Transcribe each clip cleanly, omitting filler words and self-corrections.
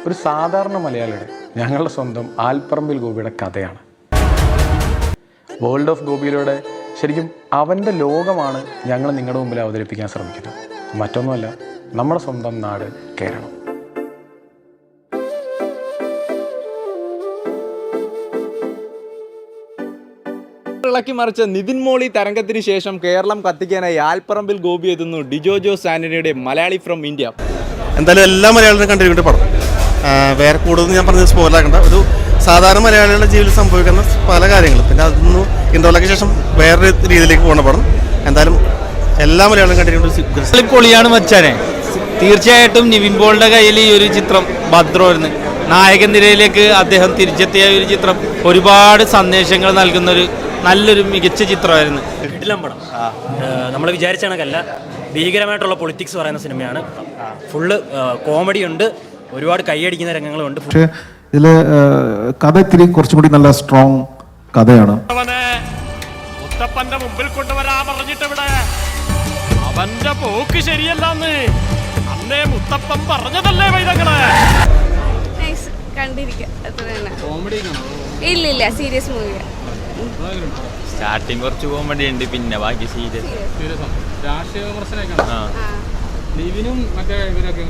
ഒരു സാധാരണ മലയാളിയുടെ, ഞങ്ങളുടെ സ്വന്തം ആൽപ്പറമ്പിൽ ഗോപിയുടെ കഥയാണ്. വേൾഡ് ഓഫ് ഗോപിയിലൂടെ ശരിക്കും അവൻ്റെ ലോകമാണ് ഞങ്ങൾ നിങ്ങളുടെ മുമ്പിൽ അവതരിപ്പിക്കാൻ ശ്രമിക്കുന്നത്. മറ്റൊന്നുമല്ല, നമ്മുടെ സ്വന്തം നാട് കേരളം. ഇളക്കി മറിച്ച നിതിൻ മോളി തരംഗത്തിന് ശേഷം കേരളം കത്തിക്കാനായി ആൽപ്പറമ്പിൽ ഗോപി എത്തുന്നു ഡിജോ ജോസ് ആന്റണിയുടെ മലയാളി ഫ്രം ഇന്ത്യ. എന്തായാലും എല്ലാ മലയാളികളും കണ്ടിരിക്കേണ്ട പടം. വേറെ കൂടുതൽ ഞാൻ പറഞ്ഞത് സ്പോയിലാക്കണ്ട. ഒരു സാധാരണ മലയാളികളുടെ ജീവിതത്തിൽ സംഭവിക്കുന്ന പല കാര്യങ്ങളും, പിന്നെ അതൊന്നും ഇൻട്രോയ്ക്ക് ശേഷം വേറൊരു രീതിയിലേക്ക് പോകുന്ന പടം. എന്തായാലും എല്ലാ മലയാളികളും കണ്ടിരിക്കേണ്ട പൊളിയാണ് മച്ചാനെ. തീർച്ചയായിട്ടും നിവിൻ പോളിന്റെ കയ്യിൽ ഈ ഒരു ചിത്രം ഭദ്രമായിരുന്നു. നായകൻ നിരയിലേക്ക് അദ്ദേഹം തിരിച്ചെത്തിയ ഒരു ചിത്രം ഒരുപാട് സന്ദേശങ്ങൾ നൽകുന്ന ഒരു നല്ലൊരു മികച്ച ചിത്രമായിരുന്നു. കിടിലം പടം. നമ്മൾ വിചാരിച്ച കണക്കല്ല, ഭീകരമായിട്ടുള്ള പൊളിറ്റിക്സ് പറയുന്ന സിനിമയാണ്. ഫുള്ള് കോമഡി ഉണ്ട്, ഒരുപാട് കൈയടിക്കുന്ന രംഗങ്ങളുണ്ട്. പക്ഷേ ഇതിൽ കഥ ഇത്തിരി കുറച്ചും കൂടി നല്ല സ്ട്രോങ് കഥയാണ്. മുത്തപ്പന്റെ മുമ്പിൽ കൊണ്ടുവരാ പറഞ്ഞിട്ട് ഇവിടെ അവന്റെ പോക്ക് ശരിയല്ലെന്ന് അന്നേ മുത്തപ്പൻ പറഞ്ഞതല്ലേ വൈദങ്ങളെ. ഇല്ല, സീരിയസ് മൂവിയാണ്. സ്റ്റാർട്ടിങ് കുറച്ച് കോമഡി ഉണ്ട്, പിന്നെ ബാക്കി സീരിയസ്. രാഷ്ട്രീയ വിമർശനമൊക്കെ ലിവിനും മറ്റേ ഇവരൊക്കെ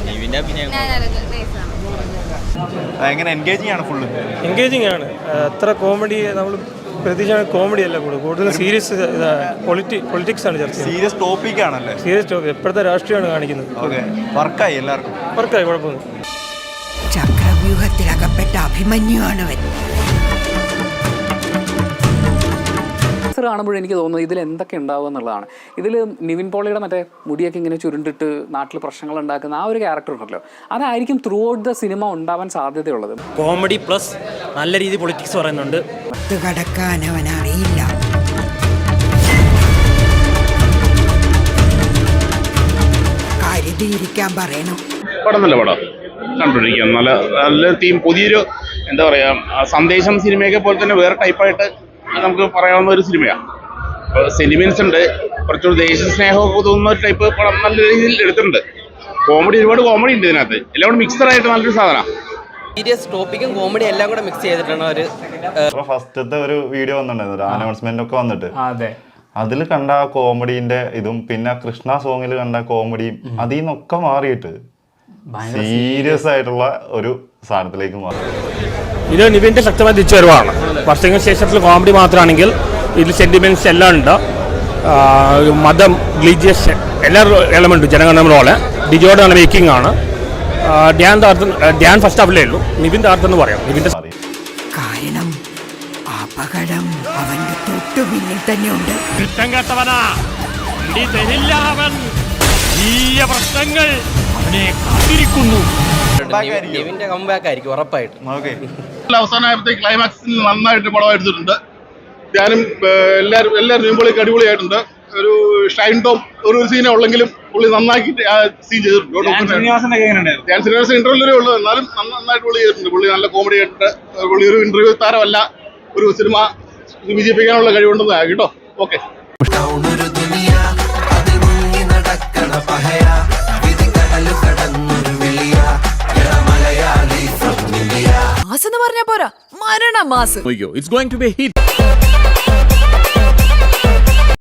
നിവിന്റെ അഭിനയം ഭയങ്കര എൻഗേജിങ് ആണ്. ഫുള്ള് എൻഗേജിങ് ആണ്. അത്ര കോമഡി നമ്മൾ പ്രതീക്ഷ കോമഡി അല്ല, കൂടുതൽ സീരിയസ് പൊളിറ്റിക്സ് ആണ് ചർച്ച. സീരിയസ് ടോപ്പിക് ആണല്ലേ? സീരിയസ് ടോപ്പിക്, എപ്പോഴത്തെ രാഷ്ട്രീയമാണ് കാണിക്കുന്നത്. വർക്കായി, എല്ലാവർക്കും വർക്കായി, കുഴപ്പമൊന്നും. ചക്രവ്യൂഹത്തിലകപ്പെട്ട അഭിമന്യുവാണവൻ. കാണുമ്പോൾ എനിക്ക് തോന്നുന്നത് ഇതിൽ എന്തൊക്കെ ഉണ്ടാവുക എന്നുള്ളതാണ്. ഇതിൽ നിവിൻ പോളിയുടെ മറ്റേ മുടിയൊക്കെ ഇങ്ങനെ ചുരുണ്ടിട്ട് നാട്ടിൽ പ്രശ്നങ്ങൾ ഉണ്ടാക്കുന്ന ആ ഒരു ക്യാരക്ടർ ഉണ്ടല്ലോ, അതായിരിക്കും ത്രൂ ഔട്ട് ദ സിനിമ ഉണ്ടാവാൻ സാധ്യതയുള്ളത്. കോമഡി പ്ലസ് നല്ല രീതിയിൽ പൊളിറ്റിക്സ് പറയുന്നുണ്ട്. കടക്കാൻ അവൻ അറിയില്ല. കരുതിയിരിക്കാൻ പറയണം. പടം നല്ല പടം കണ്ടുപിടിക്കാം. നല്ല നല്ല തീം, പുതിയൊരു എന്താ പറയുക, സന്ദേശം സിനിമയൊക്കെ പോലെ തന്നെ വേറെ ടൈപ്പായിട്ട് നമുക്ക് പറയാവുന്ന ഒരു സിനിമയാണ്. അപ്പോൾ സെന്റിമെന്റ്സ് ഉണ്ട്, കുറച്ചുകൂടി ദേശസ്നേഹമൊക്കെ തോന്നുന്ന ഒരു ടൈപ്പ് പടം നല്ല രീതിയിൽ എടുത്തിട്ടുണ്ട്. കോമഡി, ഒരുപാട് കോമഡി ഉണ്ട് ഇതിനകത്ത്, എല്ലാം കൂടെ മിക്സഡായിട്ട് നല്ലൊരു സാധനം. സീരിയസ് ടോപ്പിക്കും കോമഡി എല്ലാം കൂടെ മിക്സ് ചെയ്തിട്ടാണ് ഒരു ഫസ്റ്റത്തെ ഒരു വീഡിയോ വന്നിട്ടുണ്ടായിരുന്നു, ഒരു അനൗൺസ്മെന്റ് ഒക്കെ വന്നിട്ട്. അതിൽ കണ്ട ആ കോമഡീന്റെ ഇതും പിന്നെ കൃഷ്ണ സോങ്ങിൽ കണ്ട കോമഡിയും അതിൽ നിന്നൊക്കെ മാറിയിട്ട് സീരിയസ് ആയിട്ടുള്ള ഒരു സാധനത്തിലേക്ക് മാറി. ഇത് നിവിൻ്റെ ശക്തമായ തിരിച്ചുവരവാണ്. വർഷങ്ങൾക്ക് ശേഷത്തിൽ കോമഡി മാത്രമാണെങ്കിൽ ഇതിൽ സെന്റിമെന്റ്സ് എല്ലാം ഉണ്ട്. മതം, റിലീജിയസ് എല്ലാ എലമെന്റും ജനങ്ങളുടെ പോലെ ഡിജോയുടെ നല്ല മേക്കിംഗ് ആണ്. ധ്യാൻ ഫസ്റ്റ് അവലേ ഉള്ളൂ, നിവിൻ്റെ അർത്ഥം എന്ന് പറയാം. നിവിൻ്റെ കാരണം അപകടം അവന്റെ തൊട്ടു പിന്നിൽ തന്നെ ഉണ്ട്. കുറ്റം കേട്ടവനാ, ഇടി തരില്ല അവൻ. വലിയ പ്രശ്നങ്ങൾ അവനെ കാത്തിരിക്കുന്നു. നിവിന്റെ കംബാക്ക് ആയിരിക്കും ഉറപ്പായിട്ട്. അവസാനമായപ്പോഴത്തേക്ക് ക്ലൈമാക്സിൽ നന്നായിട്ട് പടം എടുത്തിട്ടുണ്ട്. ഞാനും എല്ലാവരും നിവിൻപോളിക്ക് അടിപൊളിയായിട്ടുണ്ട്. ഒരു ഷൈൻ ടോം ഒരു സീനെ ഉള്ളെങ്കിലും പുള്ളി നന്നാക്കിയിട്ട് ആ സീൻ ചെയ്തിട്ടുണ്ട്. ഞാൻ ശ്രീനിവാസൻ ഇന്റർവ്യൂലേ ഉള്ളൂ, എന്നാലും നന്നായിട്ട് പുള്ളി ചെയ്തിട്ടുണ്ട്. പുള്ളി നല്ല കോമഡി ആയിട്ടുണ്ട്. പുള്ളി ഒരു ഇന്റർവ്യൂ താരമല്ല, ഒരു സിനിമ വിജയിപ്പിക്കാനുള്ള കഴിവുണ്ടെന്ന് കേട്ടോ. ഓക്കെ. മാസ് എന്ന് പറഞ്ഞാ പോരാ, മരണ mass. It's going to be a hit.